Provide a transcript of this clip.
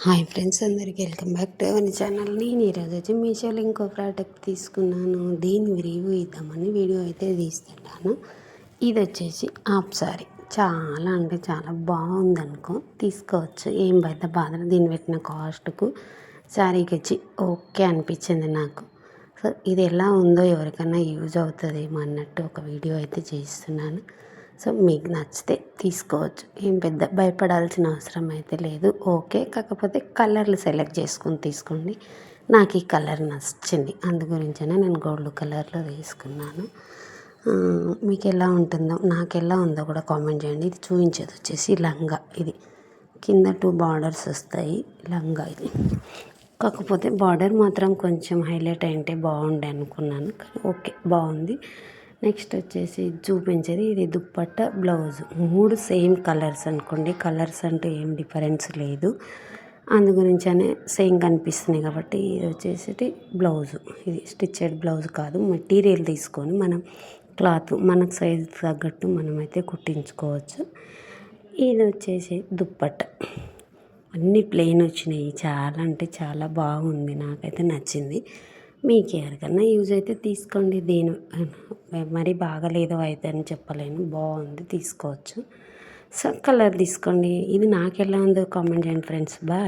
Hi friends, అందరికీ welcome back to our channel. నేను ఈరోజు వచ్చి మీషోలో ఇంకో ప్రోడక్ట్ తీసుకున్నాను. దీని రివ్యూ ఇద్దామని వీడియో అయితే తీస్తున్నాను. ఇది వచ్చేసి హాఫ్ సారీ. చాలా అంటే చాలా బాగుందనుకో, తీసుకోవచ్చు. ఏం పెద్ద బాధ. దీన్ని పెట్టిన కాస్ట్కు శారీకి వచ్చి ఓకే అనిపించింది నాకు. సో ఇది ఎలా ఉందో ఎవరికైనా యూజ్ అవుతుందేమో అన్నట్టు ఒక వీడియో అయితే చేస్తున్నాను. సో మీకు నచ్చితే తీసుకోవచ్చు. ఏం పెద్ద భయపడాల్సిన అవసరం అయితే లేదు. ఓకే, కాకపోతే కలర్లు సెలెక్ట్ చేసుకొని తీసుకోండి. నాకు ఈ కలర్ నచ్చింది, అందు గురించనే నేను గోల్డ్ కలర్లో తీసుకున్నాను. మీకు ఎలా ఉంటుందో, నాకు ఎలా ఉందో కూడా కామెంట్ చేయండి. ఇది చూపించేది వచ్చేసి లంగా. ఇది కింద 2 బార్డర్స్ వస్తాయి. లంగా ఇది, కాకపోతే బార్డర్ మాత్రం కొంచెం హైలైట్ అయింటే బాగుండే అనుకున్నాను, కానీ ఓకే బాగుంది. నెక్స్ట్ వచ్చేసి చూపించేది ఇది దుప్పట్ట, బ్లౌజ్. 3 సేమ్ కలర్స్ అనుకోండి. కలర్స్ అంటూ ఏం డిఫరెన్స్ లేదు, అందు గురించనే సేమ్ కనిపిస్తున్నాయి కాబట్టి. ఇది వచ్చేసి బ్లౌజు. ఇది స్టిచ్చెడ్ బ్లౌజ్ కాదు, మెటీరియల్ తీసుకొని మనం క్లాత్ మనకు సైజ్ తగ్గట్టు మనమైతే కుట్టించుకోవచ్చు. ఇది వచ్చేసి దుప్పట్ట. అన్నీ ప్లెయిన్ వచ్చినాయి. చాలా అంటే చాలా బాగుంది, నాకైతే నచ్చింది. మీకు ఎవరికన్నా యూజ్ అయితే తీసుకోండి. దేని మరీ బాగలేదు అయితే అని చెప్పలేను, బాగుంది, తీసుకోవచ్చు. సో కలర్ తీసుకోండి. ఇది నాకు ఎలా ఉందో కామెంట్ చేయండి ఫ్రెండ్స్. బాయ్.